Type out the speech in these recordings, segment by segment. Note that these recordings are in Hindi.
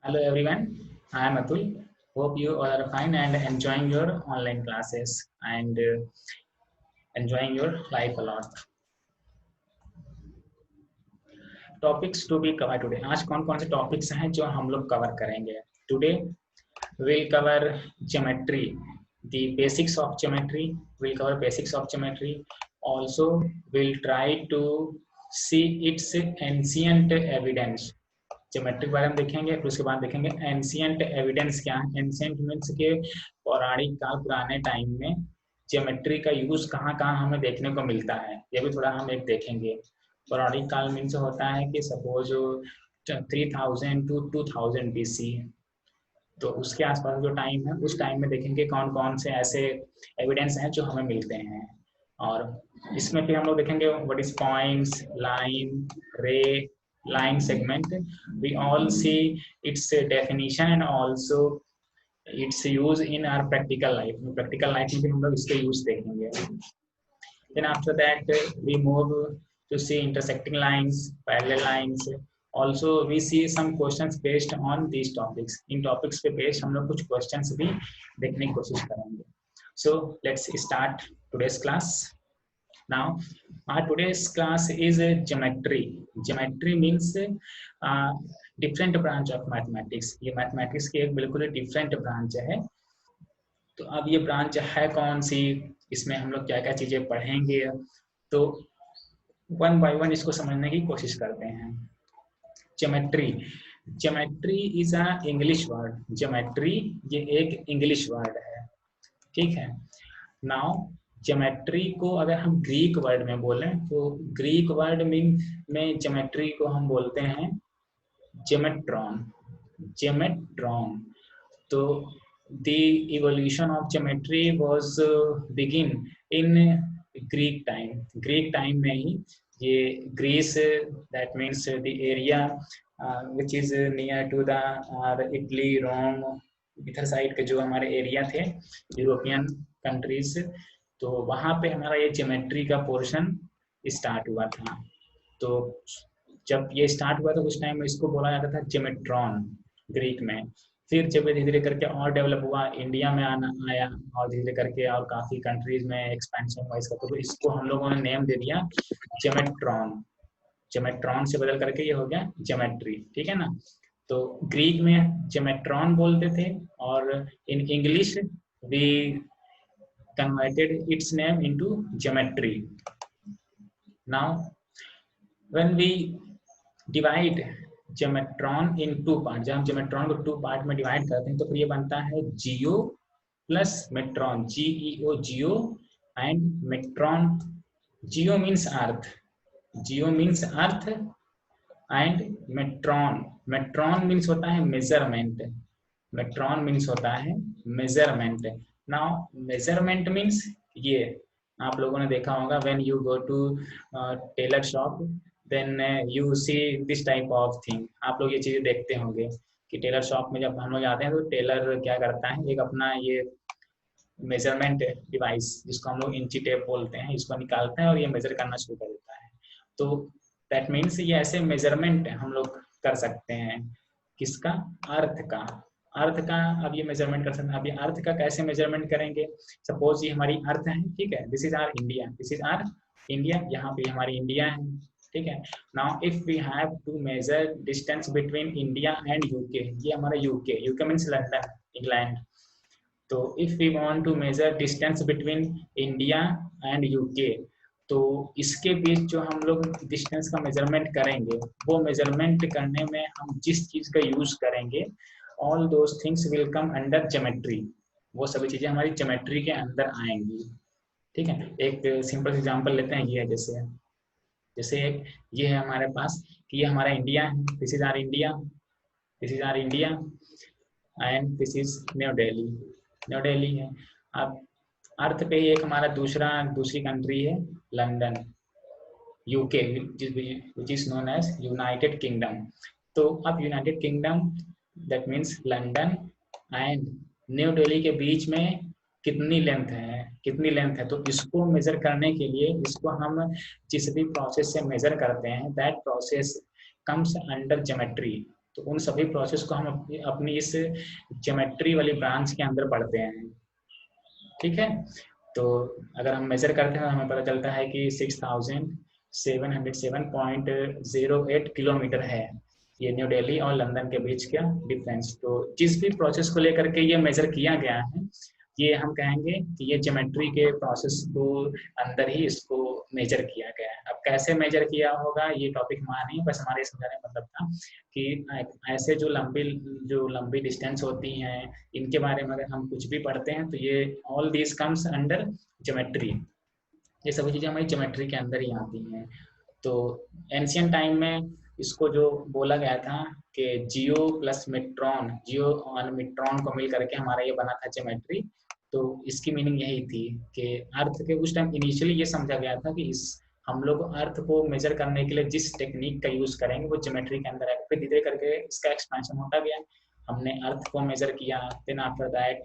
Hello everyone, I am Atul. Hope you all are fine and enjoying your online classes and enjoying your life a lot. Topics to be covered today. आज कौन कौन से टॉपिक्स हैं जो हम लोग कवर करेंगे? Today we'll cover geometry, the basics of geometry. We'll cover basics of geometry. Also, we'll try to see its ancient evidence. Geometry के बारे में देखेंगे, फिर उसके बाद देखेंगे एंशियंट एविडेंस क्या है। एंशियंट मीन्स के पौराणिक काल, पुराने टाइम में ज्योमेट्री का यूज कहाँ कहाँ हमें देखने को मिलता है, ये भी थोड़ा हम एक देखेंगे। पौराणिक काल मीन्स होता है कि सपोज 3000 to 2000 BC, तो उसके आसपास जो टाइम है उस टाइम में देखेंगे कौन कौन से ऐसे एविडेंस हैं जो हमें मिलते हैं। और इसमें फिर हम लोग देखेंगे व्हाट इज पॉइंट्स, लाइन, रे, line segment. We all see its definition and also its use in our practical life. Practical life में भी हम लोग इसके use देखेंगे. Then after that we move to see intersecting lines, parallel lines. Also we see some questions based on these topics. In topics पे based हम लोग कुछ questions भी देखने की कोशिश करेंगे. So let's start today's class. Now, our today's class is geometry. Geometry means different branch of mathematics. ये mathematics की एक बिल्कुल different branch है। तो अब ये branch है कौन सी, इसमें हम लोग क्या क्या चीजें पढ़ेंगे, तो one by one इसको समझने की कोशिश करते हैं। Geometry. Geometry is a English word. Geometry ये एक English word है, ठीक है। Now ज्योमेट्री को अगर हम ग्रीक वर्ड में बोलें तो ग्रीक वर्ड में ज्योमेट्री को हम बोलते हैं जेमेट्रॉन। जेमेट्रॉन। तो the evolution of geometry was begin in Greek time. Greek time में ही ये Greece, that means the area which is near to the Italy, Rome, इधर साइड के जो हमारे एरिया थे यूरोपियन कंट्रीज, तो वहां पे हमारा ये ज्योमेट्री का पोर्शन स्टार्ट हुआ था। तो जब ये स्टार्ट हुआ तो उस टाइम में इसको बोला जाता था जेमेट्रॉन ग्रीक में। फिर जब धीरे धीरे करके और डेवलप हुआ, इंडिया में आया और धीरे धीरे करके और काफी कंट्रीज में एक्सपेंशन हुआ इसका, तो इसको हम लोगों ने नेम दे दिया जेमेट्रॉन। जेमेट्रॉन से बदल करके ये हो गया ज्योमेट्री, ठीक है ना। तो ग्रीक में जेमेट्रॉन बोलते थे और in English we converted its name into geometry. Now when we divide geometron in two parts, जब हम geometron को two part में divide करते हैं तो फिर ये बनता है geo plus metron, geo, geo and metron. Geo means earth, geo means earth and metron, metron means होता है measurement, metron means होता है measurement. Now measurement means ये आप लोगों ने देखा होगा when you go to tailor shop then you see this type of thing. आप लोग ये चीजें देखते होंगे कि टेलर शॉप में जब हम लोग जाते हैं तो टेलर क्या करता है, एक अपना ये मेजरमेंट डिवाइस जिसको हम लोग इंची टेप बोलते हैं, इसको निकालते हैं और ये मेजर करना शुरू कर देता है। तो दैट मीन्स ये ऐसे मेजरमेंट हम लोग कर सकते हैं किसका, अर्थ का। अर्थ का अब ये मेजरमेंट कर सकते हैं। अब ये अर्थ का कैसे मेजरमेंट करेंगे, सपोज ये हमारी अर्थ है, ठीक है, this is our India, this is our India, यहाँ पे हमारी इंडिया है, ठीक है। Now if we have to measure distance between India and UK, ये हमारा UK, UK means London, England. तो if we want to measure distance between India and UK, तो इसके बीच जो हम लोग डिस्टेंस का मेजरमेंट करेंगे, वो मेजरमेंट करने में हम जिस चीज का यूज करेंगे all those things will come under geometry, वो सभी चीजें हमारी ज्योमेट्री के अंदर आएंगी, ठीक है। एक सिंपल एग्जांपल लेते हैं, ये जैसे जैसे एक ये है हमारे पास कि ये हमारा इंडिया है, this is our India, this is our India and this is New Delhi, New Delhi है। अब अर्थ पे एक हमारा दूसरी कंट्री है London, UK, which is known as United Kingdom. तो अब United Kingdom that means London and New Delhi के बीच में कितनी लेंथ है, कितनी लेंथ है, तो इसको मेजर करने के लिए इसको हम जिस भी प्रोसेस से मेजर करते हैं that process comes under geometry. तो उन सभी प्रोसेस को हम अपनी इस ज्योमेट्री वाली ब्रांच के अंदर पढ़ते हैं, ठीक है। तो अगर हम मेजर करते हैं तो हमें पता चलता है कि 6707.08 किलोमीटर है ये न्यू दिल्ली और लंदन के बीच का डिफरेंस। तो जिस भी प्रोसेस को लेकर के ये मेजर किया गया है, ये हम कहेंगे कि ये ज्योमेट्री के प्रोसेस को अंदर ही इसको मेजर किया गया है। अब कैसे मेजर किया होगा ये टॉपिक हमारा नहीं, बस हमारे समझाने का मतलब था कि ऐसे जो लंबी डिस्टेंस होती हैं, इनके बारे में अगर हम कुछ भी पढ़ते हैं तो ये all these comes under geometry, ये सभी चीज़ें हमारी ज्योमेट्री के अंदर ही आती हैं। तो एंशियंट टाइम में इसको जो बोला गया था कि जियो प्लस मिट्रॉन, जियो और मिट्रॉन को मिल करके हमारा ये बना था ज्योमेट्री। तो इसकी मीनिंग यही थी कि अर्थ के उस टाइम इनिशियली ये समझा गया था कि इस हम लोग अर्थ को मेजर करने के लिए जिस टेक्निक का यूज करेंगे वो ज्योमेट्री के अंदर है। फिर धीरे करके इसका एक्सपेंशन होता गया, हमने अर्थ को मेजर किया, then after that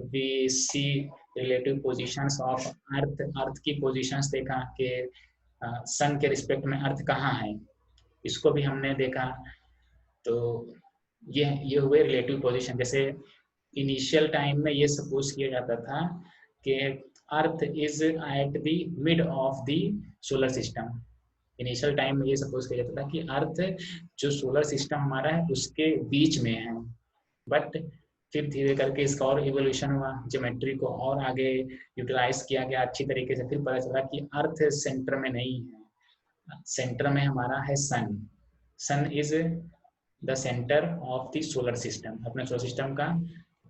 we see relative positions of earth की पोजीशंस देखा कि सन के रिस्पेक्ट में अर्थ कहाँ है, इसको भी हमने देखा। तो ये हुए रिलेटिव पोजीशन। जैसे इनिशियल टाइम में ये सपोज किया जाता था कि earth is at the mid of the solar system. Initial time में ये सपोज किया जाता था कि अर्थ जो सोलर सिस्टम हमारा है उसके बीच में है, बट फिर धीरे करके इसका और इवोल्यूशन हुआ, ज्योमेट्री को और आगे यूटिलाइज किया गया अच्छी तरीके से। फिर पता चला कि अर्थ सेंटर में नहीं है, सेंटर में हमारा है sun. Sun is the centre of the solar system. अपने सोलर सिस्टम का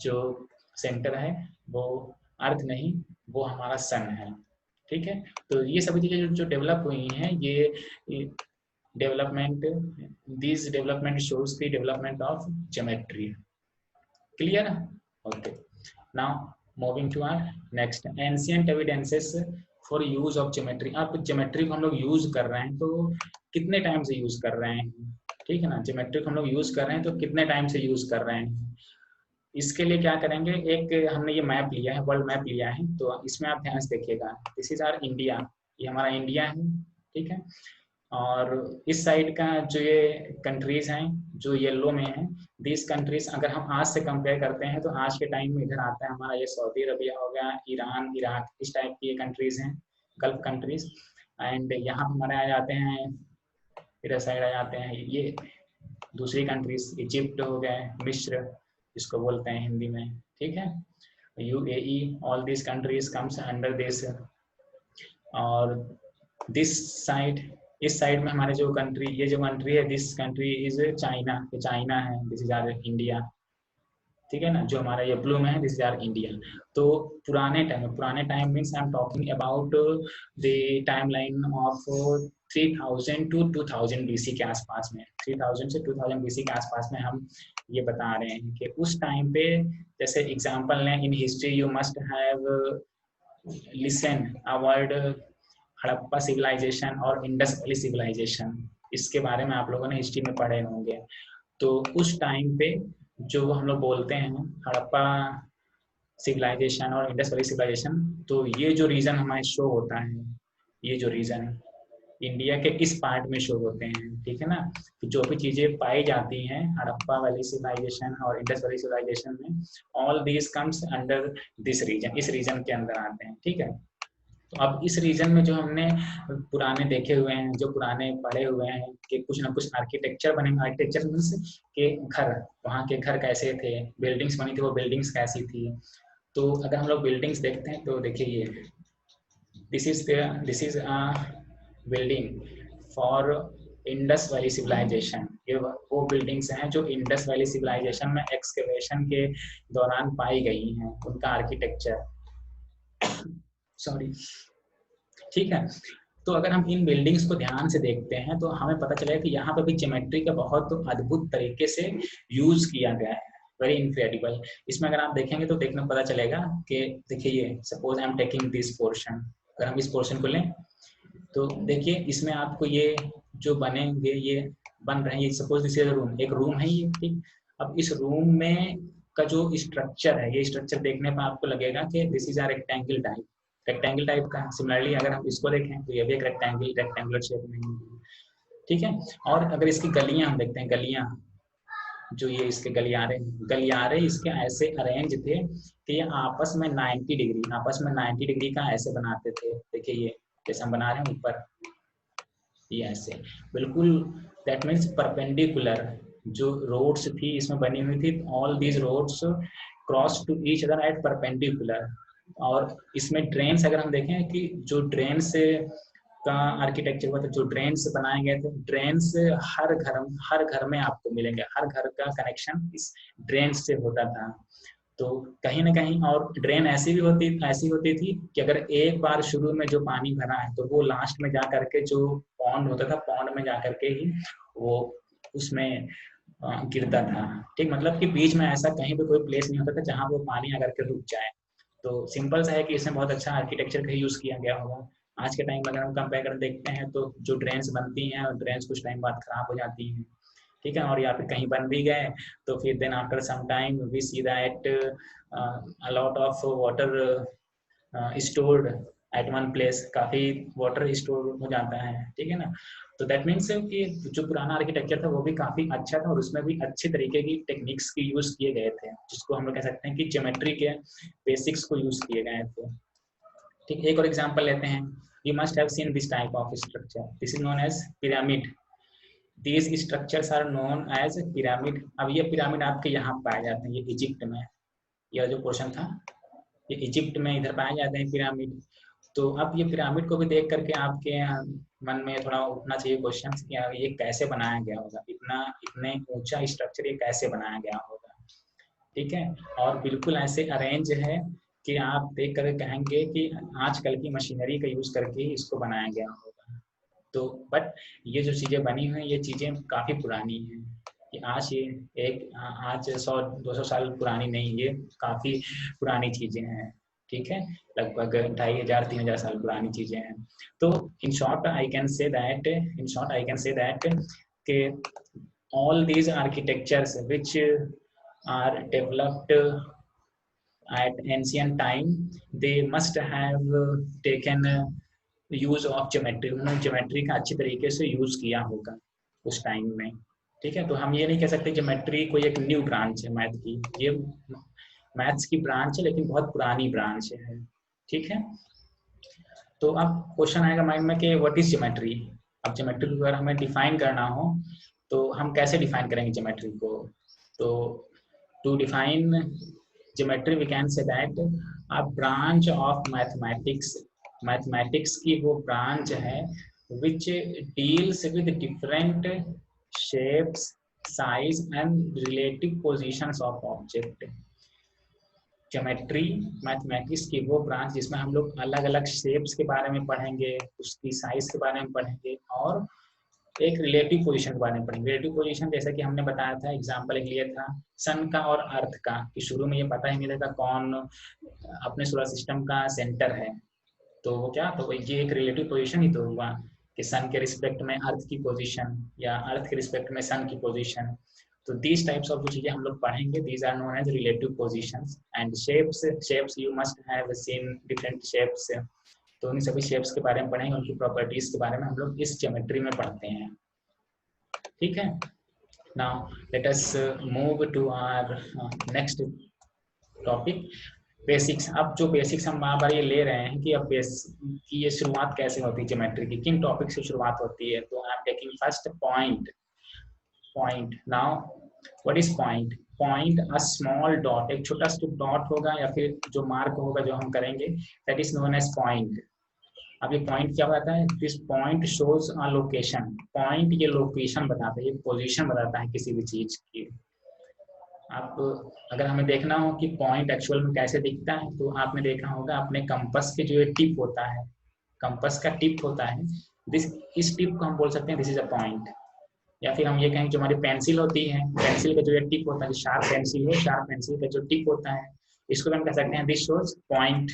जो सेंटर है वो अर्थ नहीं, वो हमारा सन है, ठीक है। तो ये सभी चीजें जो डेवलप हुई हैं, ये development, this development shows the development of geometry. Clear? Okay, now moving to our next, ancient evidences for use of geometry. आप ज्योमेट्री को हम लोग यूज कर रहे हैं तो कितने टाइम से यूज कर रहे हैं, ठीक है ना। ज्योमेट्री को हम लोग यूज कर रहे हैं तो कितने टाइम से यूज कर रहे हैं। इसके लिए क्या करेंगे, एक हमने ये मैप लिया है, वर्ल्ड मैप लिया है, तो इसमें आप ध्यान से देखिएगा। दिस इज आवर इंडिया, ये हमारा इंडिया है, ठीक है। और इस साइड का जो ये कंट्रीज हैं जो येलो में है, दिस कंट्रीज अगर हम आज से कंपेयर करते हैं तो आज के टाइम में इधर आता है हमारा ये सऊदी अरबिया हो गया, ईरान, इराक, इस टाइप की ये कंट्रीज हैं, गल्फ कंट्रीज। एंड यहाँ हमारे आ जाते हैं, इधर साइड आ जाते हैं ये दूसरी कंट्रीज, इजिप्ट हो गए, मिस्र इसको बोलते हैं हिंदी में, ठीक है। UAE, all this countries comes under this. और दिस साइड, इस साइड में हमारे जो कंट्री, ये जो कंट्री है, this country is China, China है, दिस इज आवर इंडिया, ठीक है ना। जो हमारा ये ब्लू में है, दिस इज आवर इंडिया। तो पुराने time means I am talking about the timeline of 3000 to 2000 BC के आसपास में, 3000 से 2000 BC के आसपास में हम ये बता रहे हैं कि उस टाइम पे, जैसे एग्जांपल लें, in history you must have listen heard Harappa civilisation और इंडस वैली सिविलाइजेशन, इसके बारे में आप लोगों ने हिस्ट्री में पढ़े होंगे। तो उस टाइम पे जो हम लोग बोलते हैं हड़प्पा सिविलाइजेशन और इंडस वैली सिविलाइजेशन, तो ये जो रीजन हमारे शो होता है, ये जो रीजन इंडिया के इस पार्ट में शो होते हैं, ठीक है ना। तो जो भी चीजें पाई जाती हैं हड़प्पा वैली सिविलाइजेशन और इंडस वैली सिविलाइजेशन में, all these comes under this region, इस रीजन के अंदर आते हैं, ठीक है। तो अब इस रीजन में जो हमने पुराने देखे हुए हैं, जो पुराने पढ़े हुए हैं कि कुछ ना कुछ आर्किटेक्चर बने, आर्किटेक्चर मीन्स के घर, वहाँ के घर कैसे थे, बिल्डिंग्स बनी थी वो बिल्डिंग्स कैसी थी। तो अगर हम लोग बिल्डिंग्स देखते हैं तो देखिए ये this is a building for Indus valley civilisation. ये वो बिल्डिंग्स हैं जो इंडस वैली सिविलाइजेशन में एक्सकेवेशन के दौरान पाई गई हैं, उनका आर्किटेक्चर, सॉरी, ठीक है। तो अगर हम इन बिल्डिंग्स को ध्यान से देखते हैं तो हमें पता चलेगा कि यहाँ पे भी ज्योमेट्री का बहुत अद्भुत तरीके से यूज किया गया है, वेरी इनक्रेडिबल। इसमें अगर आप देखेंगे तो देखने पता चलेगा कि देखिए ये suppose I am taking this portion, अगर हम इस पोर्शन को लें तो देखिए इसमें आपको ये जो बनेंगे, ये बन रहे हैं, ये सपोज दिस इज रूम, एक रूम है ये, ठीक। अब इस रूम में का जो स्ट्रक्चर है, ये स्ट्रक्चर देखने पर आपको लगेगा कि this is are rectangle type, rectangle type का। सिमिलरली अगर हम इसको देखें तो ये भी एक रेक्टेंगुलर शेप में है, ठीक है। और अगर इसकी गलियां हम देखते हैं, गलियां जो ये इसके गलियारे इसके ऐसे अरेंज थे कि ये आपस में 90 डिग्री का ऐसे बनाते थे। देखिए ये जैसे हम बना रहे हैं ऊपर, ये ऐसे बिल्कुल, दैट मीन्स परपेंडिकुलर जो रोड्स थी इसमें बनी हुई थी, all these roads cross to each other at perpendicular. और इसमें ड्रेन्स अगर हम देखें कि जो ड्रेन से का आर्किटेक्चर हुआ था, जो ड्रेन से बनाए गए थे, ड्रेन से हर घर में आपको मिलेंगे, हर घर का कनेक्शन इस ड्रेन से होता था। तो कहीं ना कहीं, और ड्रेन ऐसी होती थी कि अगर एक बार शुरू में जो पानी भरा है तो वो लास्ट में जा करके जो पॉन्ड होता था, पॉन्ड में जा करके ही वो उसमें गिरता था। ठीक, मतलब कि बीच में ऐसा कहीं पे कोई प्लेस नहीं होता था जहाँ वो पानी आकर के रुक जाए। तो सिंपल सा है कि इसमें बहुत अच्छा आर्किटेक्चर का यूज किया गया होगा। आज के टाइम में अगर हम कंपेयर कर देखते हैं तो जो ड्रेन्स बनती हैं और ड्रेन्स कुछ टाइम बाद खराब हो जाती हैं, ठीक है, और या फिर कहीं बन भी गए तो फिर then after some time we see that a lot of water stored at one place, काफी वाटर स्टोर हो जाता है, ठीक है ना। तो दैट मीन्स कि जो पुराना आर्किटेक्चर था वो भी काफी अच्छा था और उसमें भी अच्छे तरीके की टेक्निक्स की यूज किए गए थे, जिसको हम लोग कह सकते हैं कि ज्योमेट्री के बेसिक्स को यूज किए गए थे। ठीक, एक और एग्जांपल लेते हैं। You must have seen this type of structure, this is known age pyramid. These structures are known as pyramid। अब ये पिरामिड आपके यहाँ पाए जाते हैं, ये इजिप्ट में, यह जो पोर्शन था ये इजिप्ट में इधर पाए जाते हैं पिरामिड। तो अब ये पिरामिड को भी देख करके आपके मन में थोड़ा उठना चाहिए क्वेश्चन कि ये कैसे बनाया गया होगा, इतने ऊंचा स्ट्रक्चर ये कैसे बनाया गया होगा, ठीक है। और बिल्कुल ऐसे अरेंज है कि आप देख कर कहेंगे कि आजकल की मशीनरी का यूज करके ही इसको बनाया गया होगा। तो बट ये जो चीजें बनी हुई हैं ये चीजें काफी पुरानी हैं, कि आज 100-200 साल पुरानी नहीं, ये काफी पुरानी चीजें हैं, ठीक है, लगभग 2500-3000 साल पुरानी चीजें हैं। तो in short I can say that कि all these architectures which are developed at ancient time, they must have taken use of geometry, उन्होंने ज्योमेट्री का अच्छी तरीके से यूज किया होगा उस टाइम में, ठीक है। तो हम ये नहीं कह सकते ज्योमेट्री कोई एक न्यू ब्रांच है मैथ की, ये मैथ्स की ब्रांच है लेकिन बहुत पुरानी ब्रांच है, ठीक है। तो अब क्वेश्चन आएगा माइंड में कि व्हाट इज ज्योमेट्री। अब ज्योमेट्री को अगर हमें डिफाइन करना हो तो हम कैसे डिफाइन करेंगे ज्योमेट्री को। तो to define geometry we can say that a branch of mathematics की वो ब्रांच है which deals with different shapes, size and relative positions of object। Geometry mathematics की वो ब्रांच जिसमें हम लोग अलग अलग शेप्स के बारे में पढ़ेंगे, उसकी साइज के बारे में पढ़ेंगे और एक रिलेटिव पोजीशन के बारे में पढ़ेंगे। रिलेटिव पोजीशन जैसा कि हमने बताया था, एग्जांपल एक लिया था सन का और अर्थ का, कि शुरू में ये पता ही नहीं रहता कौन अपने सोलर सिस्टम का सेंटर है, तो वो क्या, तो ये एक रिलेटिव पोजीशन ही तो हुआ कि सन के रिस्पेक्ट में अर्थ की पोजीशन या अर्थ के रिस्पेक्ट में सन की पोजीशन। तो दीज टाइप्स ऑफ जो चीजें हम लोग पढ़ेंगे, these are known as relative positions. And shapes you must have seen different shapes, तो उन सभी शेप्स के बारे में पढ़ेंगे, उनकी प्रॉपर्टीज के बारे में हम लोग इस ज्योमेट्री में पढ़ते हैं, ठीक है। Now let us move to our next topic, basics. अब जो बेसिक्स हम बार बार ये ले रहे हैं कि अब कि ये शुरुआत कैसे होती है ज्योमेट्री की, किन टॉपिक से शुरुआत होती है। तो आई am taking first point. Now what is point. Point a small dot, एक छोटा सा डॉट होगा या फिर जो मार्क होगा जो हम करेंगे, that is known as point. अब ये पॉइंट क्या बताता है, this point shows a location. Point ये लोकेशन बताता है, ये पोजीशन बताता है किसी भी चीज की। आप अगर हमें देखना हो कि पॉइंट एक्चुअल में कैसे दिखता है, तो आपने देखा होगा अपने कंपास के जो ये टिप होता है, कंपास का टिप होता है, इस टिप को हम बोल सकते हैं दिस इज अ पॉइंट। या फिर हम ये कहें जो हमारी पेंसिल होती है, पेंसिल का जो ये टिप होता है, शार्प पेंसिल है, शार्प पेंसिल का जो टिप होता है, इसको हम कह सकते हैं दिस शोज पॉइंट।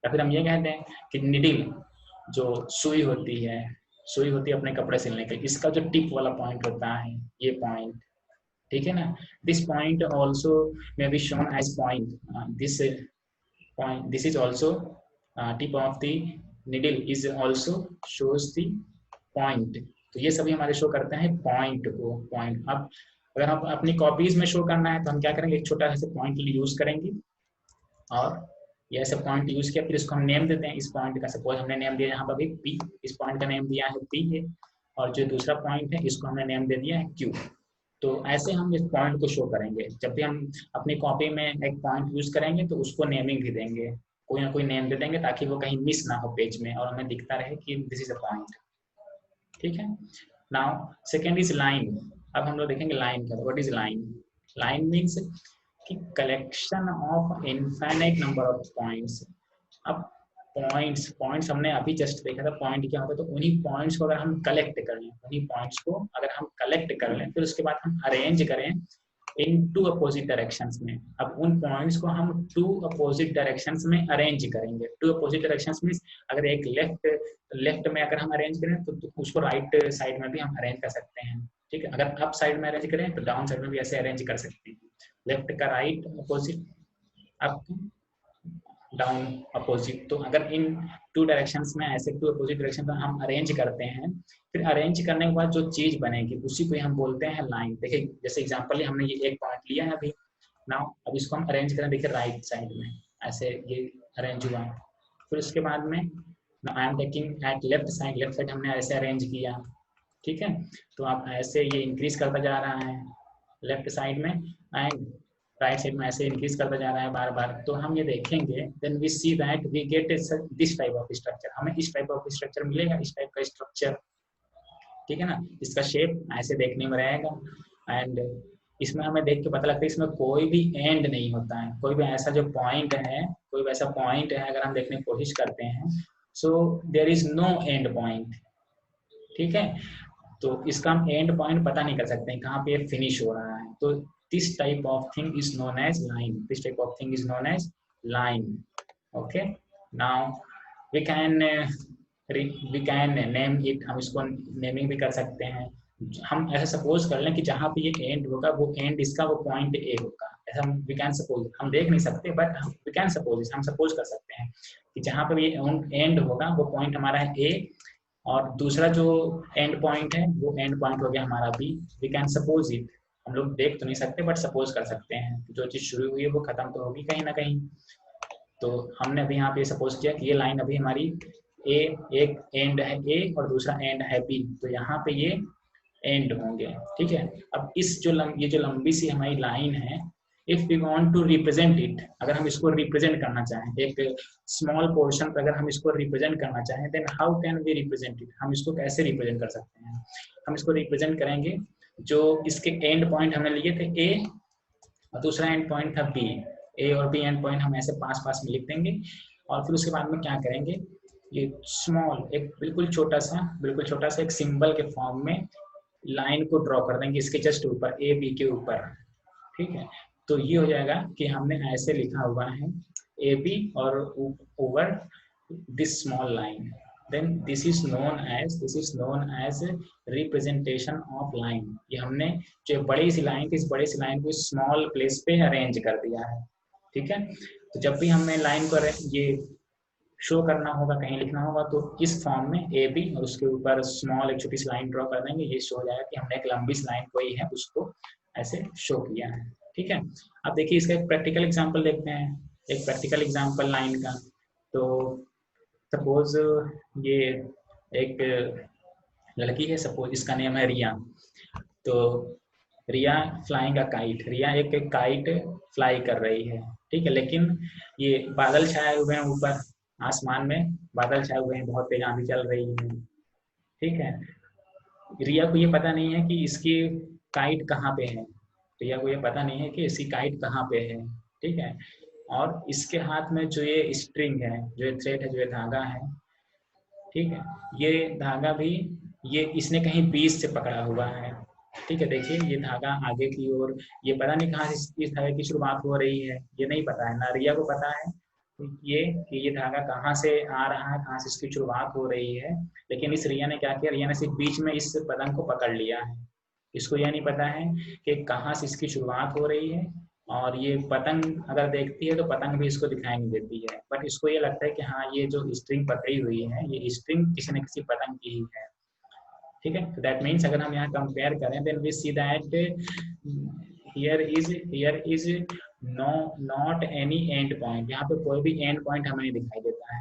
या फिर हम ये कहते हैं कि निडिल, जो सुई होती है अपने कपड़े सिलने के, इसका जो टिप वाला पॉइंट होता है ये पॉइंट, ठीक है ना। This point also may be shown as point, this is also tip of the needle is also shows the point. तो ये सभी हमारे शो करते हैं पॉइंट को, पॉइंट। अब अगर हम अपनी कॉपीज में शो करना है तो हम क्या करेंगे, एक छोटा सा पॉइंट यूज करेंगे और ये ऐसे पॉइंट यूज किया, फिर इसको हम नेम देते हैं। इस पॉइंट का सपोज हमने नेम दिया यहाँ पर भी पी, इस पॉइंट का नेम दिया है पी है, और जो दूसरा पॉइंट है इसको हमने नेम दे दिया है क्यू। तो ऐसे हम इस पॉइंट को शो करेंगे। जब भी हम अपनी कॉपी में एक पॉइंट यूज करेंगे तो उसको नेमिंग भी देंगे, कोई ना कोई नेम दे देंगे ताकि वो कहीं मिस ना हो पेज में और हमें दिखता रहे कि दिस इज अ पॉइंट। ठीक है। Now second is line. अब हम लोग देखेंगे लाइन का। What is line? Line means कि collection of infinite number of points. अब पॉइंट्स पॉइंट्स हमने अभी जस्ट देखा था पॉइंट क्या होता है। तो उन्हीं पॉइंट्स को अगर हम कलेक्ट कर लें, उन्हीं पॉइंट्स को अगर हम कलेक्ट कर लें, फिर उसके बाद हम अरेंज करें इन टू अपोजिट डायरेक्शंस में। अब उन पॉइंट्स को हम टू अपोजिट डायरेक्शंस में अरेंज करेंगे। टू अपोजिट डायरेक्शंस मींस अगर एक लेफ्ट में अगर हम अरेंज करें तो उसको राइट साइड में भी हम अरेंज कर सकते हैं। ठीक है। अगर अप साइड में अरेंज करें तो डाउन साइड में भी ऐसे अरेंज कर सकते हैं। लेफ्ट का right opposite, up down opposite. तो अगर इन टू डायरेक्शंस में ऐसे टू अपोजिट डायरेक्शन में हम अरेंज करते हैं, फिर अरेंज करने के बाद जो चीज बनेगी उसी को हम बोलते हैं लाइन। देखिए जैसे एग्जांपल हमने ये एक पॉइंट लिया है अभी। नाउ अब इसको हम अरेंज करें, देखिए राइट साइड में ऐसे ये अरेंज हुआ। फिर उसके बाद में आई am taking at left side, left side हमने ऐसे अरेंज किया। ठीक है। तो आप ऐसे ये इंक्रीज करता जा रहा है लेफ्ट साइड में, एंड राइट साइड में ऐसे इंक्रीज करता जा रहा है बार बार। तो हम ये देखेंगे, then we see that we get this type of structure. हमें इस टाइप ऑफ स्ट्रक्चर मिलेगा, इस टाइप का स्ट्रक्चर। ठीक है ना। इसका शेप ऐसे देखने में रहेगा, एंड इसमें हमें देख के पता लगता है इसमें कोई भी एंड नहीं होता है। कोई भी ऐसा जो पॉइंट है, कोई वैसा पॉइंट है अगर हम देखने की कोशिश करते हैं, so there is no end point. ठीक है। तो इसका हम एंड पॉइंट पता नहीं कर सकते हैं कहाँ पे फिनिश हो रहा है। तो this type of thing is known as line. This type of thing is known as line. Okay. Now we can name it. हम इसको नेमिंग भी कर सकते हैं। हम ऐसा सपोज कर लें कि जहाँ पे ये एंड होगा वो एंड इसका वो पॉइंट ए होगा। ऐसा हम वी कैन सपोज, हम देख नहीं सकते बट वी कैन सपोज, हम सपोज कर सकते हैं कि जहाँ पे ये एंड होगा वो पॉइंट हमारा है ए, और दूसरा जो एंड पॉइंट है वो एंड पॉइंट हो गया हमारा B. We can suppose it. हम लोग देख तो नहीं सकते बट सपोज कर सकते हैं जो चीज शुरू हुई है वो खत्म तो होगी कहीं ना कहीं। तो हमने अभी यहाँ पे सपोज किया कि ये लाइन अभी हमारी ए, एक एंड है ए और दूसरा एंड है बी, तो यहाँ पे ये एंड होंगे। ठीक है। अब इस जो ये जो लंबी सी हमारी लाइन है, if we want to represent it, अगर हम इसको रिप्रेजेंट करना चाहें एक स्मॉल पोर्शन पर, अगर हम इसको रिप्रेजेंट करना चाहें, then how can we represent it? हम इसको कैसे रिप्रेजेंट कर सकते हैं? हम इसको रिप्रेजेंट करेंगे, जो इसके एंड पॉइंट हमने लिए थे ए और दूसरा एंड पॉइंट था बी। ए और बी एंड पॉइंट हम ऐसे पास पास में लिख देंगे, और फिर उसके बाद में क्या करेंगे, ये स्मॉल एक बिल्कुल छोटा सा एक सिंबल के फॉर्म में लाइन को ड्रॉ कर देंगे इसके जस्ट ऊपर, ए बी के ऊपर। ठीक है। तो ये हो जाएगा कि हमने ऐसे लिखा हुआ है ए बी और over this small line, then this is known as representation of line। ये हमने जो बड़ी सी लाइन थी, इस बड़ी सी लाइन को स्मॉल प्लेस पे अरेंज कर दिया है। ठीक है। तो जब भी हमें लाइन को ये शो करना होगा, कहीं लिखना होगा, तो इस फॉर्म में ए बी और उसके ऊपर स्मॉल एक छोटी सी लाइन ड्रॉ कर देंगे। ये शो हो जाएगा कि हमने एक लंबी सी लाइन कोई है उसको ऐसे शो किया है। ठीक है। अब देखिए इसका एक प्रैक्टिकल एग्जांपल देखते हैं, एक प्रैक्टिकल एग्जांपल लाइन का। तो सपोज ये एक लड़की है, सपोज इसका नेम है रिया। तो रिया फ्लाइंग अ काइट, रिया एक काइट फ्लाई कर रही है। ठीक है। लेकिन ये बादल छाए हुए हैं ऊपर, आसमान में बादल छाए हुए हैं, बहुत तेज आंधी चल रही है। ठीक है। रिया को ये पता नहीं है कि इसकी काइट कहाँ पे है, रिया को ये पता नहीं है कि इसकी काइट कहाँ पे है। ठीक है। और इसके हाथ में जो ये स्ट्रिंग है, जो ये थ्रेड है, जो ये धागा है, ठीक है, ये धागा भी ये इसने कहीं बीच से पकड़ा हुआ है। ठीक है। देखिए ये धागा आगे की ओर, ये पता नहीं कहाँ से इस धागे की शुरुआत हो रही है, ये नहीं पता है ना रिया को पता है ये कि ये धागा कहाँ से आ रहा है, कहाँ से इसकी शुरुआत हो रही है। लेकिन इस रिया ने क्या किया, रिया ने सिर्फ बीच में इस पतंग को पकड़ लिया है। इसको यह नहीं पता है कि कहाँ से इसकी शुरुआत हो रही है, और ये पतंग अगर देखती है तो पतंग भी इसको दिखाई नहीं देती है, बट इसको ये लगता है कि हाँ ये जो स्ट्रिंग पकड़ी हुई है ये स्ट्रिंग किसी न किसी पतंग की ही है। ठीक है। दैट मीन्स अगर हम यहाँ कंपेयर करें then we see that here is no not any end point, यहाँ पे कोई भी एंड पॉइंट हमें नहीं दिखाई देता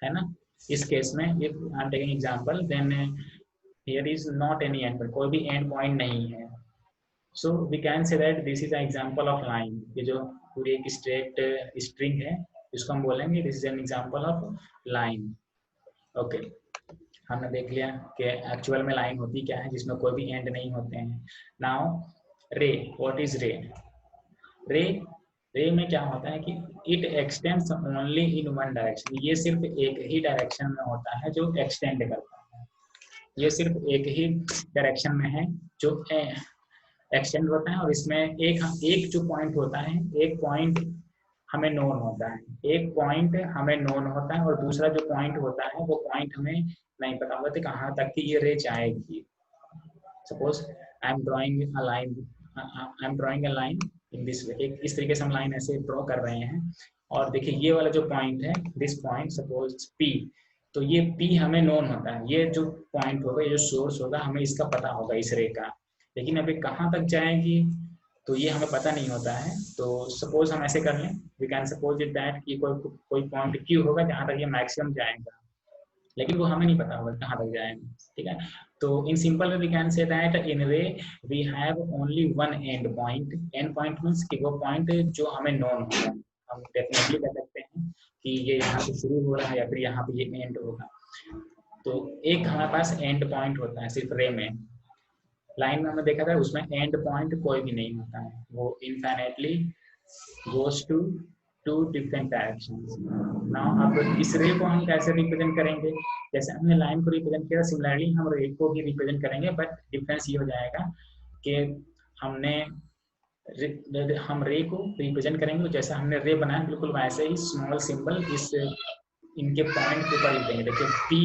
है ना। इस केस में if I am taking example then here is not any end point, कोई भी एंड पॉइंट नहीं है। So we can say that this is an example of line, ये जो पूरी एक स्ट्रेट स्ट्रिंग है इसको हम बोलेंगे this is an example of line. Okay, हमने देख लिया कि एक्चुअल में लाइन होती क्या है जिसमें कोई भी एंड नहीं होते हैं। नाउ रे, व्हाट इज रे? रे रे में क्या होता है कि it extends only in one direction, ये सिर्फ एक ही डायरेक्शन में होता है जो एक्सटेंड करता है, ये सिर्फ एक ही डायरेक्शन में है जो एक्सटेंड होता है। और इसमें एक जो पॉइंट होता है, एक पॉइंट हमें नोन होता है, एक पॉइंट हमें नोन होता है और दूसरा जो पॉइंट होता है वो पॉइंट हमें नहीं पता होता कि कहाँ तक की ये रे जाएगी। Suppose I am drawing a line in this वे, एक इस तरीके से हम लाइन ऐसे ड्रॉ कर रहे हैं और देखिए ये वाला जो पॉइंट है दिस पॉइंट सपोज पी, तो ये पी हमें नोन होता है, ये जो पॉइंट होगा ये जो सोर्स होगा हमें इसका पता होगा इस रे का, लेकिन अभी कहाँ तक जाएगी तो ये हमें पता नहीं होता है। तो सपोज हम ऐसे कर लें, we can suppose it that कि कोई पॉइंट क्यू होगा जहाँ तक ये मैक्सिमम जाएगा, लेकिन वो हमें नहीं पता होगा कहाँ तक जाएगा। ठीक है, तो in simple way we can say that in ray we have only one end point. End point means कि वो पॉइंट जो हमें नोन होगा, हम डेफिनेटली कह सकते हैं कि ये यहाँ से शुरू हो रहा है या फिर यहाँ पे ये एंड होगा। तो एक हमारे पास एंड पॉइंट होता है सिर्फ रे में। लाइन में हमने देखा था उसमें एंड पॉइंट कोई भी नहीं होता है, वो infinitely goes to two different directions. Now अब इस रे को हम कैसे रिप्रेजेंट करेंगे, जैसे हमने लाइन को रिप्रेजेंट किया सिमिलरली हम रे को भी रिप्रेजेंट करेंगे, बट डिफरेंस ये हो जाएगा कि हम रे को रिप्रेजेंट करेंगे जैसे हमने रे बनाया बिल्कुल वैसे ही स्मॉल सिंबल इस इनके पॉइंट के ऊपर लिख देंगे। देखिए पी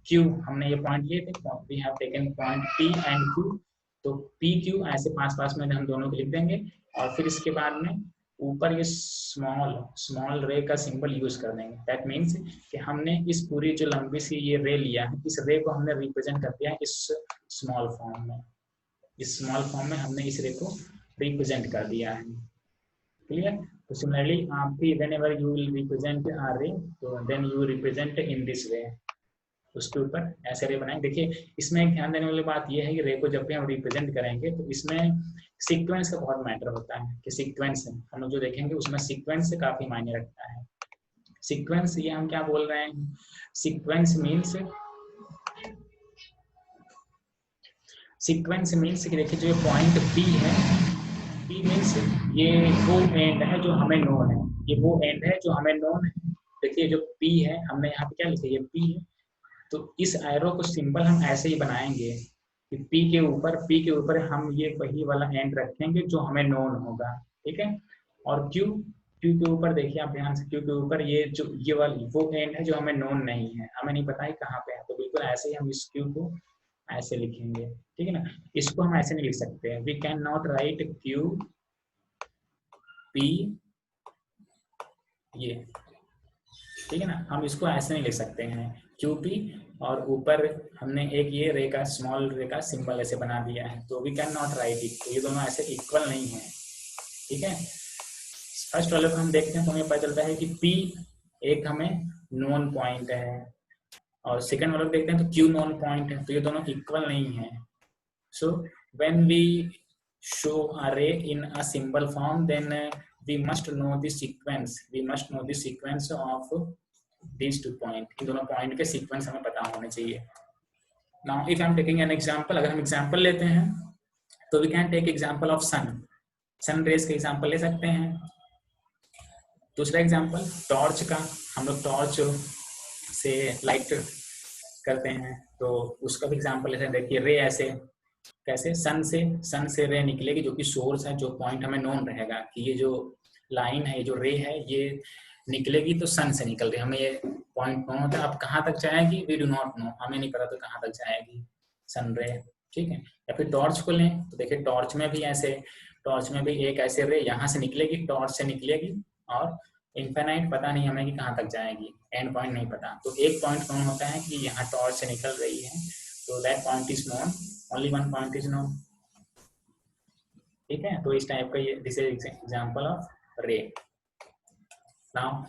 क्यू हमने ये पॉइंट लिए थे, we have taken point P and Q, तो पी क्यू ऐसे पास पास में हम दोनों को लिख देंगे और फिर इसके बाद में ऊपर ये स्मॉल रे का सिंबल यूज कर देंगे। दैट मीन्स कि हमने इस पूरी जो लंबी सी ये रे लिया है इस रे को हमने रिप्रेजेंट कर दिया इस स्मॉल फॉर्म में, इस स्मॉल फॉर्म में हमने इस रे को रिप्रेजेंट कर दिया है। क्लियर? तो सिमिलरली आप भी whenever you will represent a ray, तो then you represent in this way, उसके ऊपर ऐसे रे बनाएंगे। देखिए इसमें एक ध्यान देने वाली बात यह है कि रे को जब भी हम रिप्रेजेंट करेंगे तो इसमें सीक्वेंस का बहुत मैटर होता है कि सीक्वेंस हम लोग जो देखेंगे उसमें सीक्वेंस से काफी मायने रखता है। सीक्वेंस ये हम क्या बोल रहे हैं, सीक्वेंस मीन्स कि देखिए जो पॉइंट पी है, पी मीन्स ये वो एंड है जो हमें नोन है, ये वो एंड है जो हमें नोन है। देखिए जो पी है हमने यहाँ पे क्या लिखा है, ये पी है, तो इस एरो को सिंबल हम ऐसे ही बनाएंगे कि पी के ऊपर हम ये वही वाला एंड रखेंगे जो हमें नोन होगा। ठीक है, और क्यू के ऊपर देखिए आप ध्यान से, क्यू के ऊपर ये वाली वो एंड है जो हमें नोन नहीं है, हमें नहीं पता है कहाँ पे है, तो बिल्कुल ऐसे ही हम इस क्यू को ऐसे लिखेंगे। ठीक है ना, इसको हम ऐसे नहीं लिख सकते, we can not write Q P ये, ठीक है ना, हम इसको ऐसे नहीं लिख सकते हैं क्यू पी और ऊपर हमने एक ये रे का स्मॉल रे का सिंबल ऐसे बना दिया है, तो we can not write it, तो ये दोनों ऐसे इक्वल नहीं है। ठीक है, फर्स्ट वाले को हम देखते हैं तो हमें पता चलता है कि पी एक हमें नोन पॉइंट है और सेकंड वाले को देखते हैं तो क्यू नोन पॉइंट है, तो ये दोनों इक्वल नहीं है। So when we show a ray in a symbol form then we must know the sequence of these two point, इन दोनों पॉइंट के सीक्वेंस हमें पता होने चाहिए। now if I'm taking an example, अगर हम एग्जांपल लेते हैं तो we can take example of sun rays का एग्जांपल ले सकते हैं। दूसरा एग्जांपल टॉर्च का, हम लोग टॉर्च से लाइट करते हैं तो उसका भी एग्जांपल लेते हैं। देखिए रे ऐसे कैसे सन से रे निकलेगी जो कि सोर्स है, जो पॉइंट हमें नोन रहेगा कि ये जो लाइन है, जो रे है ये निकलेगी तो सन से निकल रही है, हमें ये पॉइंट नोन होता है। अब कहाँ तक जाएगी वी डू नॉट नो, हमें नहीं पता तो कहाँ तक जाएगी सन रे। ठीक है, या फिर टॉर्च को लें तो देखिए टॉर्च में भी ऐसे, टॉर्च में भी एक ऐसे रे यहाँ से निकलेगी, टॉर्च से निकलेगी और इनफाइनाइट पता नहीं हमें कि कहाँ तक जाएगी, एंड पॉइंट नहीं पता, तो एक पॉइंट नोन होता है कि यहाँ टॉर्च से निकल रही है तो that point is known, only one point is known. ठीक है, तो इस टाइप का ये दिस इज एग्जांपल ऑफ रे। Now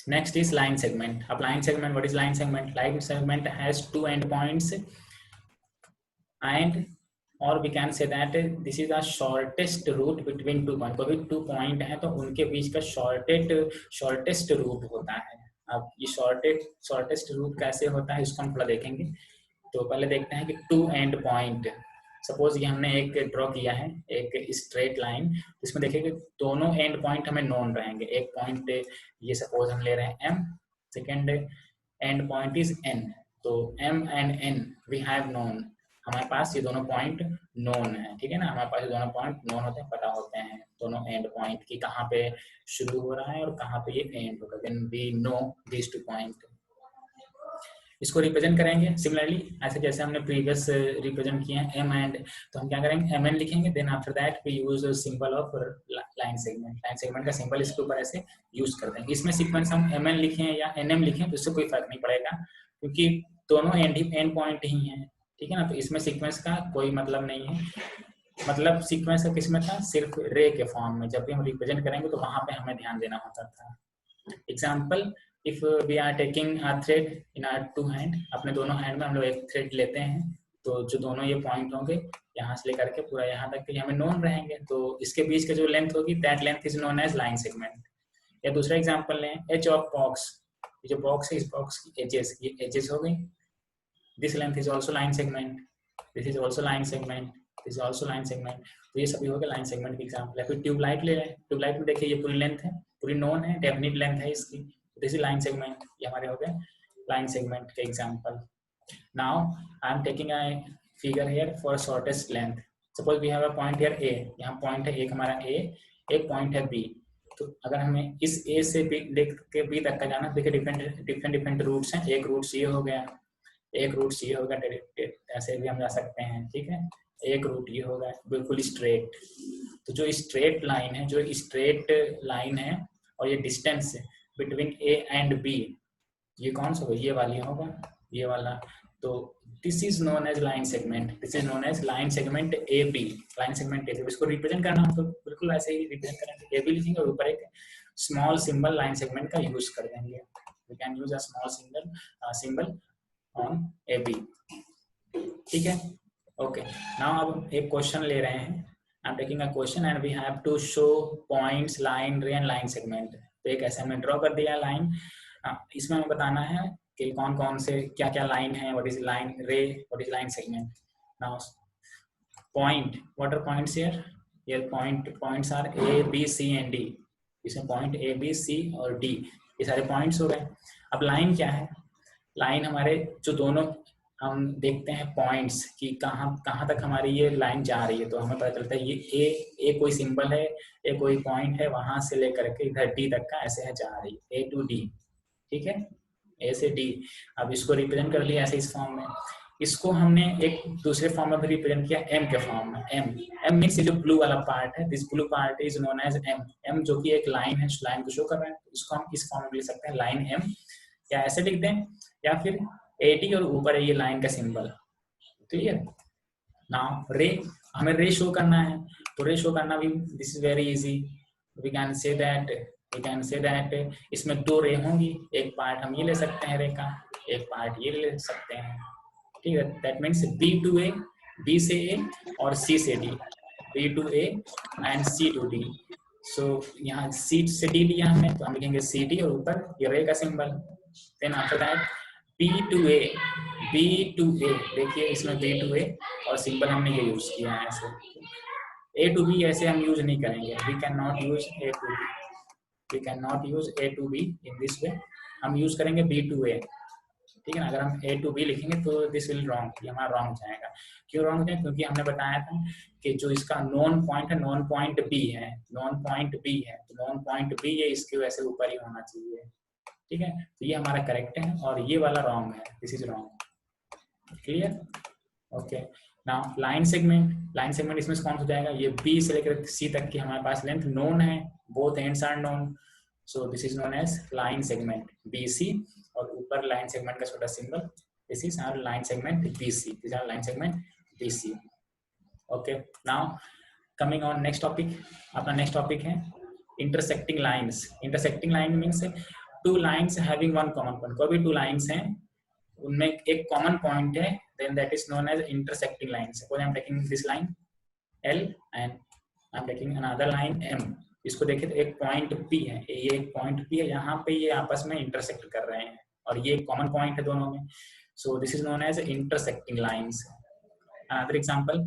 next is line segment. अब line segment, what is line segment? Line segment has two endpoints and or we can say that this is the shortest route between two point. कोई भी two point है तो उनके बीच का shortest route होता है। अब ये shortest route कैसे होता है इसको हम थोड़ा देखेंगे। तो पहले देखते हैं कि टू एंड पॉइंट, सपोज ये हमने एक ड्रॉ किया है एक स्ट्रेट लाइन, इसमें देखिए कि दोनों एंड पॉइंट हमें नोन रहेंगे। एक पॉइंट ये सपोज हम ले रहे हैं m, second end point is n, तो m एंड n वी हैव नोन, हमारे पास ये दोनों पॉइंट नोन है। ठीक है ना, हमारे पास ये दोनों पॉइंट नोन होते हैं, पता होते हैं दोनों एंड पॉइंट की कहाँ पे शुरू हो रहा है और कहाँ पे ये एंड होगा। Then we know this two point. इसको रिप्रेजेंट करेंगे सिमिलरली ऐसे जैसे हमने प्रीवियस रिप्रेजेंट किए हैं m एंड, तो हम क्या करेंगे mn लिखेंगे। Then after that we use symbol of line segment. Line segment का सिंबल इसके ऊपर ऐसे यूज कर देंगे। इसमें सीक्वेंस हम mn लिखें या nm लिखें तो इससे कोई फर्क नहीं पड़ेगा क्योंकि दोनों एंड पॉइंट ही हैं। ठीक है ना, तो इसमें सीक्वेंस का कोई मतलब नहीं है। मतलब सीक्वेंस का किसमें था, सिर्फ रे के फॉर्म में। जब भी हम रिप्रेजेंट करेंगे तो वहां पे हमें ध्यान देना होता था। Example, if we are taking a thread in our two hand, अपने दोनों हैंड में हम लोग एक थ्रेड लेते हैं, तो जो दोनों ये पॉइंट होंगे यहाँ से लेकर के पूरा यहाँ तक के हमें नोन रहेंगे, तो इसके बीच का जो लेंथ होगी that length is known as line segment. या दूसरा एग्जाम्पल लें, एज ऑफ बॉक्स, ये जो बॉक्स है इस बॉक्स की एजेस, ये एजेस हो गई, this length is also line segment, this is also line segment, this is also line segment. तो ये सभी हो गए लाइन सेगमेंट के एग्जाम्पल है। फिर ट्यूबलाइट ले लें, ट्यूबलाइट में देखिए ये पूरी लेंथ है, पूरी नोन है, डेफिनिट लेंथ है इसकी, दिस इज लाइन सेगमेंट। ये हमारे हो गए लाइन सेगमेंट के example. Now I am taking a figure here for shortest length. Suppose we have a point here A, यहाँ पॉइंट है एक हमारा ए, एक पॉइंट है बी। तो अगर हमें इस ए से बी लेके बी तक का जाना, देखिए डिफरेंट रूट्स हैं। एक रूट ये हो गया, एक रूट ये होगा, ऐसे भी हम जा सकते हैं। ठीक है, एक रूट ये होगा बिल्कुल स्ट्रेट। तो जो स्ट्रेट लाइन है, जो स्ट्रेट लाइन है और ये distance between A and B, ये कौन सा होगा, ये वाली होगा, ये वाला। तो this is known as line segment, this is known as line segment A B, line segment A B. इसको रिप्रेजेंट करना हम तो बिल्कुल ऐसे ही रिप्रेजेंट करेंगे, ए बी लिखेंगे और ऊपर एक स्मॉल सिंबल लाइन सेगमेंट का यूज कर देंगे। We can use a small symbol on A B. ठीक है, ओके। नाउ अब एक क्वेश्चन ले रहे हैं, I am taking a question and we have to show points, line, ray and line segment. तो एक ऐसे हमने ड्रॉ कर दिया लाइन, इसमें हमें बताना है कि कौन कौन से क्या क्या लाइन है, what is line ray, what is line segment. Now point, what are points here, ये points are A B C and D. इसमें पॉइंट ए बी सी और डी, ये सारे पॉइंट्स हो गए। अब लाइन क्या है, लाइन हमारे जो दोनों हम देखते हैं पॉइंट्स कि कहाँ तक हमारी ये लाइन जा रही है, तो हमें पता चलता है ये ए कोई सिंबल है, ए कोई पॉइंट है, वहां से लेकर के इधर डी तक का ऐसे है जा रही है, ए टू डी। ठीक है, ए से डी। अब इसको रिप्रेजेंट कर लिया ऐसे इस फॉर्म में। इसको हमने एक दूसरे फॉर्म में भी रिप्रेजेंट किया एम के फॉर्म में। एम मीन्स जो ब्लू वाला पार्ट है, this blue part is known as M. M जो कि एक लाइन है, लाइन को शो कर रहा है, इसको हम इस फॉर्म में लिख सकते हैं लाइन एम, या ऐसे लिख दें, या फिर एटी और ऊपर है ये लाइन का सिंबल। क्लियर। नाउ रे, हमें रे शो करना है, तो रे शो करना भी this is very easy. We can say that इसमें दो रे होंगी, एक पार्ट हम ये ले सकते हैं रे का, एक पार्ट ये ले सकते हैं। ठीक है, that means B to A, B से ए और सी से D, B to A and C to D. So यहाँ सी से डी लिया हमने, तो हम लिखेंगे सी डी और ऊपर ये रे का सिंबल। Then after that B to A, देखिए इसमें बी टू ए और सिंबल हमने ये यूज किया है ऐसे। ए टू बी ऐसे हम यूज नहीं करेंगे, we can not use A to B, we can not use A to B in this way, हम यूज करेंगे बी टू ए। ठीक है ना, अगर हम ए टू बी लिखेंगे तो दिस विल रॉन्ग, ये हमारा रॉन्ग जाएगा। क्यों रॉन्ग है, क्योंकि हमने बताया था कि जो इसका नॉन पॉइंट है, नॉन पॉइंट बी है, नॉन पॉइंट बी है, तो नॉन पॉइंट बी है, इसके वैसे ऊपर ही होना चाहिए। ठीक है, तो ये हमारा करेक्ट है और ये वाला रॉन्ग है, this is wrong. Clear, okay. Now line segment इसमें कौन हो जाएगा, ये बी से लेकर सी तक की हमारे पास लेंथ नोन है, both ends are known, so this is known as line segment B C, और ऊपर लाइन सेगमेंट का छोटा symbol This is our line segment BC. This is our line segment BC. Okay, now coming on next topic. अपना next topic है intersecting lines. Intersecting line means two lines having one common point. कोई भी two lines हैं उनमें एक common point है, then that is known as intersecting lines. Suppose I am taking this line L and I am taking another line M. इसको देखिए तो एक पॉइंट P है, ये एक पॉइंट P है, यहाँ पे ये आपस में इंटरसेक्ट कर रहे हैं और ये एक कॉमन पॉइंट है दोनों में. So this is known as intersecting lines. Another example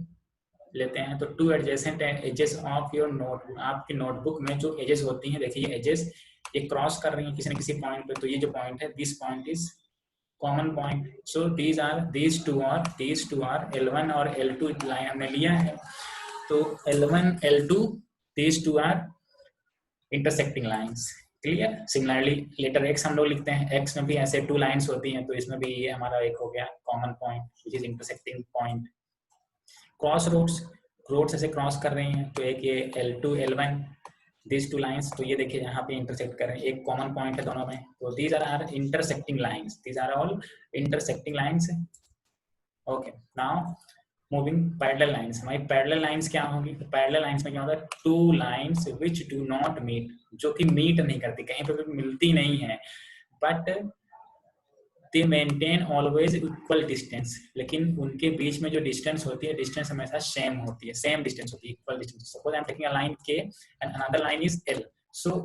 लेते हैं तो two adjacent edges of your notebook. आपकी नोटबुक में जो एजेस होती हैं, देखिए ये एजेस ये क्रॉस कर रही हैं किसी न किसी पॉइंट पे, तो ये जो पॉइंट है this point is common point. So these two are L1 और L2 लाइन हमने लिया है, तो L1 L2 these two are intersecting lines. Clear. Similarly later x हम लोग लिखते हैं, x में भी ऐसे टू लाइंस होती हैं, तो इसमें भी ये हमारा एक हो गया common point which is intersecting point. Cross roads ऐसे क्रॉस कर रही हैं, तो एक ये L2 L1 these two lines, तो ये देखिए यहाँ पे इंटरसेक्ट कर रहे हैं, एक कॉमन पॉइंट है दोनों में, तो these are our intersecting lines. These are all intersecting lines. Okay, now moving parallel lines. हमारी parallel lines क्या होंगी? तो parallel lines में क्या होता है? Two lines which do not meet, जो कि meet नहीं करती, कहीं पे भी मिलती नहीं है, but they maintain always equal distance. लेकिन उनके बीच में जो distance होती है, distance हमेशा same होती है, same distance होती है, equal distance. Suppose I am taking a line K and another line is L. So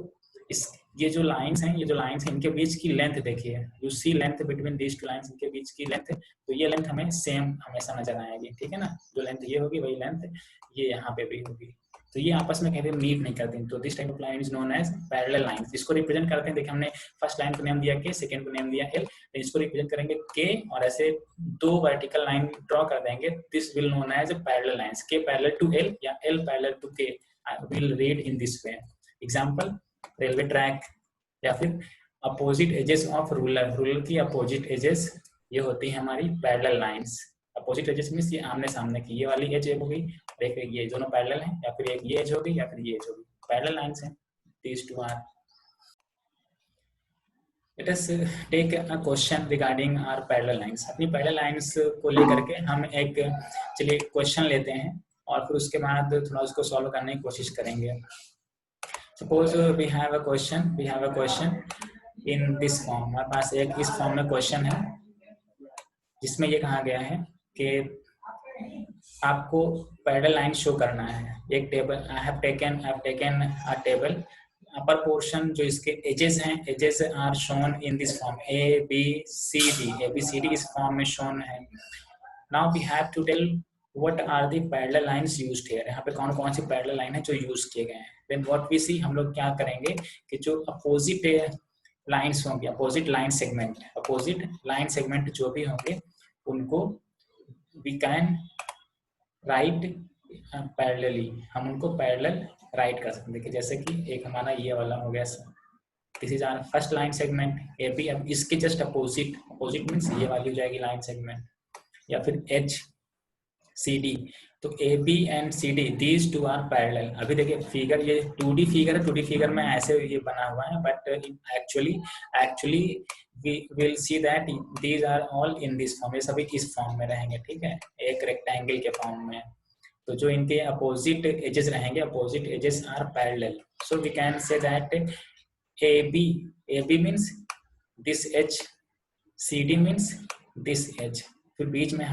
ये जो लाइंस हैं, इनके बीच की लेंथ देखिए, you see length between these two lines, इनके बीच की लेंथ, तो ये लेंथ हमें सेम हमेशा नजर आएगी. ठीक है ना, जो लेंथ ये होगी वही लेंथ ये यहाँ पे भी होगी, तो ये आपस में कहते हैं मीट नहीं करते. तो this type of line is known as parallel lines. इसको रिप्रेजेंट करते हैं, देखिए हमने फर्स्ट लाइन को नेम दिया के, सेकंड को नेम दिया एल, तो इसको रिप्रेजेंट करेंगे के और ऐसे दो वर्टिकल लाइन ड्रॉ कर देंगे. This will known as parallel lines. K parallel to L या L parallel to K. I will read in this way. Example railway track, या फिर अपोजिट एजेस ऑफ रूलर की अपोजिट एजेस ये होती है हमारी parallel lines. Opposite edges means ये आमने सामने की, ये वाली एज हो गई और एक ये दोनों पैरेलल हैं, या फिर एक ये एज हो गई या फिर ये एज हो गई, पैरेलल लाइंस हैं. these two are. Let us take a question regarding our parallel lines. अपनी पैरेलल लाइंस को लेकर के हम एक चलिए क्वेश्चन लेते हैं और फिर उसके बाद थोड़ा उसको सॉल्व करने की कोशिश करेंगे. Suppose we have a question in this form. हमारे पास एक इस फॉर्म में क्वेश्चन है जिसमें ये कहा गया है कि आपको पैरेलल लाइन शो करना है. एक table I have taken a table. Upper portion जो इसके एजेस हैं, edges are shown in this form A B C D इस फॉर्म में शोन है. Now we have to tell what are the parallel lines used here. यहाँ पे कौन कौन सी पैरेलल लाइन है जो यूज किए गए हैं. Then what we see, हम लोग क्या करेंगे कि जो अपोजिट लाइंस होंगे, अपोजिट लाइन सेगमेंट जो भी होंगे उनको we can write parallelly, हम उनको पैरेलल राइट कर सकते हैं. देखिए जैसे कि एक हमारा ये वाला हो गया, this is our first line segment A B. अब इसके जस्ट अपोजिट मीन्स ये वाली हो जाएगी लाइन सेगमेंट, या फिर एच सी डी. तो A B and C D these two are parallel. अभी देखिए फिगर ये 2D फिगर है, 2D फिगर में ऐसे ये बना हुआ है, but actually we will see that these are all in this form. ये सभी इस फॉर्म में रहेंगे. ठीक है, एक रेक्टेंगल के फॉर्म में. तो जो इनके अपोजिट एजेस रहेंगे, opposite edges are parallel. So we can say that A B means this edge, C D means this edge. फिर बीच में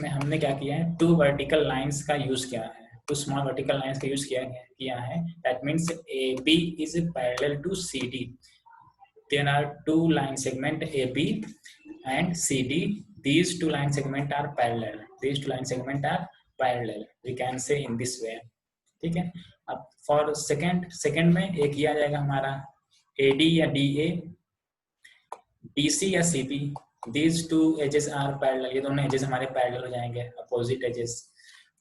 हमने क्या किया है, टू वर्टिकल लाइंस का यूज किया है, टू स्मॉल वर्टिकल लाइंस का यूज किया है. That means A B is parallel to C D. There are two line segment AB and CD. These two line segment are parallel. We can say in this way. ठीक है. अब for second में एक ये आ जाएगा हमारा AD या DA, BC या CB. These two edges are parallel. ये दोनों edges हमारे parallel हो जाएंगे, opposite edges.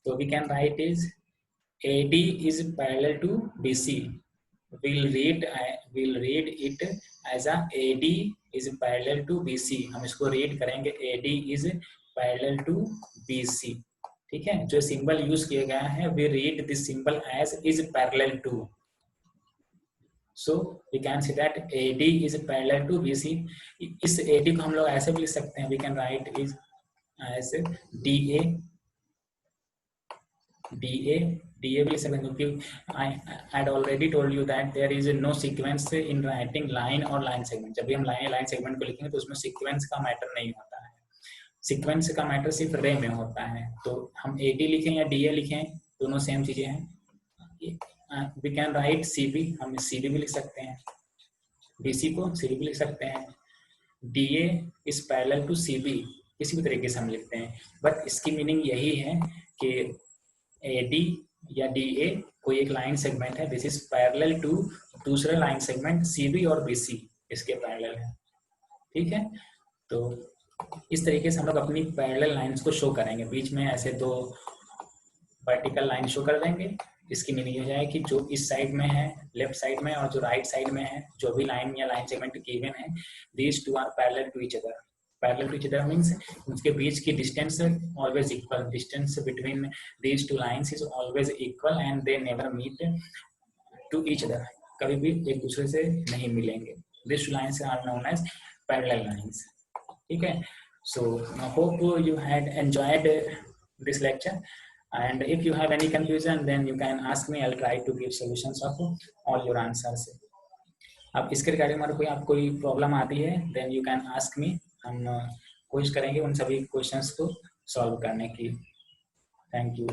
तो we can write is AD is parallel to BC. We'll read it as a AD is parallel to BC. हम इसको रीड करेंगे AD is parallel to BC. ठीक है, जो सिंबल यूज किया गया है we read this symbol as is parallel to. So we can see that AD is parallel to BC। इस AD को हम लोग ऐसे भी लिख सकते हैं, we can write is as DA भी लिख सकते हैं, क्योंकि I had already told you that there is no sequence in writing line और लाइन सेगमेंट। जब भी हम लाइन सेगमेंट को लिखेंगे तो उसमें सीक्वेंस का मैटर नहीं होता है, सीक्वेंस का मैटर सिर्फ रे में होता है। तो हम AD लिखें या DA लिखें, दोनों सेम चीजें हैं। वी कैन राइट CB, हम CB भी लिख सकते हैं, BC को CB भी लिख सकते हैं। DA is parallel to CB, किसी भी तरीके से हम लिखते हैं, बट इसकी मीनिंग यही है कि AD या DA कोई एक लाइन सेगमेंट है, दिस इज पैरेलल टू दूसरा लाइन सेगमेंट CB और BC इसके पैरेलल है। ठीक है, तो इस तरीके से हम लोग अपनी पैरेलल लाइंस को शो करेंगे, बीच में ऐसे दो वर्टिकल लाइन शो कर देंगे। इसकी मीनिंग हो जाए कि जो इस साइड में है लेफ्ट साइड में और जो राइट साइड में है, जो भी लाइन या लाइन सेगमेंट गिवन है, these two are parallel to each other. Parallel to each other means उनके बीच की distance always equal, distance between these two lines is always equal and they never meet to each other, कभी भी एक दूसरे से नहीं मिलेंगे। This two lines are known as parallel lines. ठीक है, so hope you had enjoyed this lecture, and if you have any confusion then you can ask me, I'll try to give solutions of all your answers। अब इसके रिगार्डिंग में कोई प्रॉब्लम आती है then you can ask me, हम कोशिश करेंगे उन सभी क्वेश्चंस को सॉल्व करने की। Thank you.